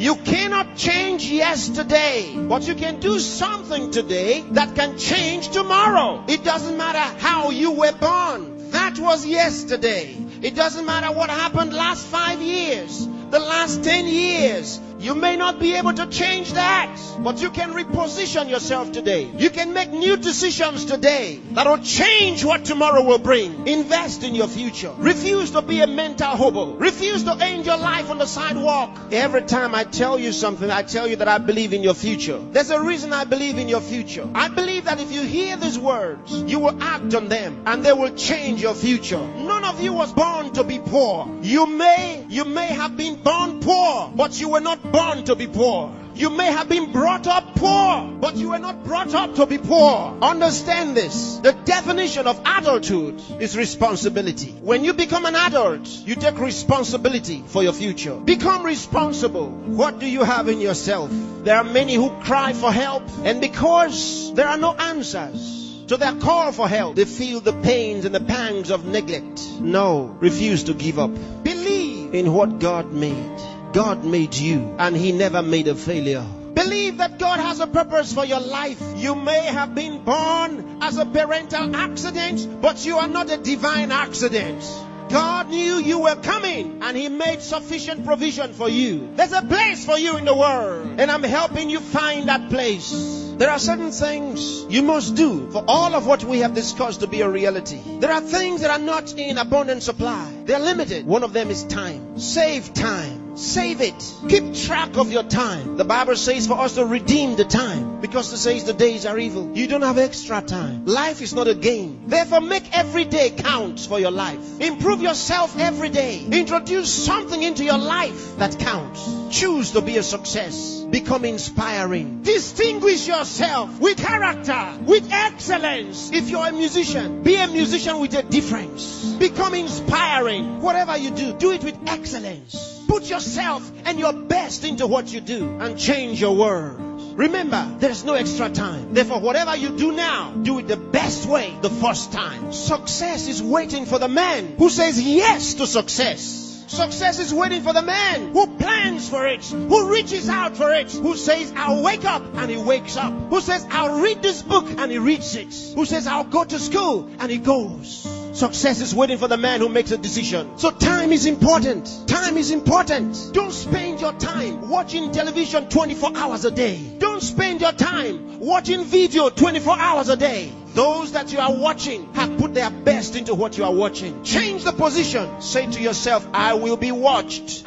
You cannot change yesterday, but you can do something today that can change tomorrow. It doesn't matter how you were born. That was yesterday. It doesn't matter what happened last 5 years, the last 10 years. You may not be able to change that, but you can reposition yourself today. You can make new decisions today that will change what tomorrow will bring. Invest in your future. Refuse to be a mental hobo. Refuse to end your life on the sidewalk. Every time I tell you something, I tell you that I believe in your future. There's a reason I believe in your future. I believe that if you hear these words, you will act on them and they will change your future. None of you was born to be poor. You may have been born poor, but you were not born to be poor. You may have been brought up poor, but you were not brought up to be poor. Understand this. The definition of adulthood is responsibility. When you become an adult, you take responsibility for your future. Become responsible. What do you have in yourself? There are many who cry for help, and because there are no answers to their call for help, they feel the pains and the pangs of neglect. No, refuse to give up. Believe in what God made. God made you, and He never made a failure. Believe that God has a purpose for your life. You may have been born as a parental accident, but you are not a divine accident. God knew you were coming, and He made sufficient provision for you. There's a place for you in the world, and I'm helping you find that place. There are certain things you must do for all of what we have discussed to be a reality. There are things that are not in abundant supply. They're limited. One of them is time. Save time. Save it. Keep track of your time. The Bible says for us to redeem the time, because it says the days are evil. You don't have extra time. Life is not a game. Therefore, make every day count for your life. Improve yourself every day. Introduce something into your life that counts. Choose to be a success. Become inspiring. Distinguish yourself with character, with excellence. If you're a musician, be a musician with a difference. Become inspiring. Whatever you do, do it with excellence. Put yourself and your best into what you do and change your world. Remember, there's no extra time. Therefore, whatever you do now, do it the best way the first time. Success is waiting for the man who says yes to success. Success is waiting for the man who plans for it, who reaches out for it, who says, I'll wake up, and he wakes up, who says, I'll read this book, and he reads it, who says, I'll go to school, and he goes. Success is waiting for the man who makes a decision. So time is important. Time is important. Don't spend your time watching television 24 hours a day. Don't spend your time watching video 24 hours a day. Those that you are watching have put their best into what you are watching. Change the position. Say to yourself, I will be watched.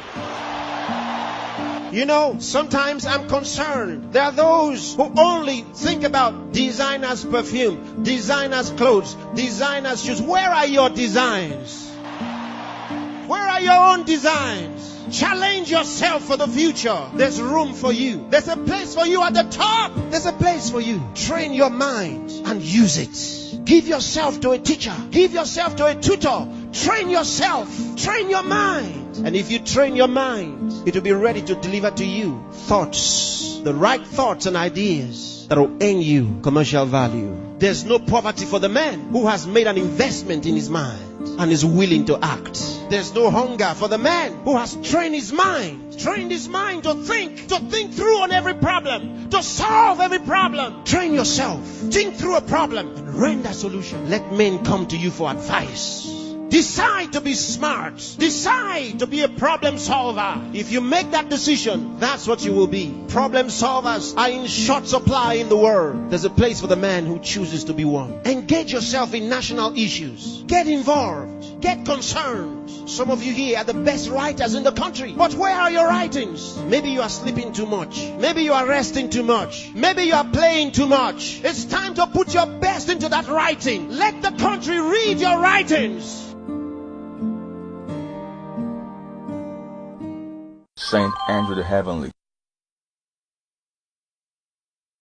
You know, sometimes I'm concerned. There are those who only think about designers' perfume, designers' clothes, designers' shoes. Where are your designs? Where are your own designs? Challenge yourself for the future. There's room for you. There's a place for you at the top. There's a place for you. Train your mind and use it. Give yourself to a teacher. Give yourself to a tutor. Train yourself. Train your mind. And if you train your mind, it will be ready to deliver to you thoughts, the right thoughts and ideas that will earn you commercial value. There's no poverty for the man who has made an investment in his mind and is willing to act. There's no hunger for the man who has trained his mind to think through on every problem, to solve every problem. Train yourself. Think through a problem and render a solution. Let men come to you for advice. Decide to be smart. Decide to be a problem solver. If you make that decision, that's what you will be. Problem solvers are in short supply in the world. There's a place for the man who chooses to be one. Engage yourself in national issues. Get involved. Get concerned. Some of you here are the best writers in the country. But where are your writings? Maybe you are sleeping too much. Maybe you are resting too much. Maybe you are playing too much. It's time to put your best into that writing. Let the country read your writings. Saint Andrew the Heavenly.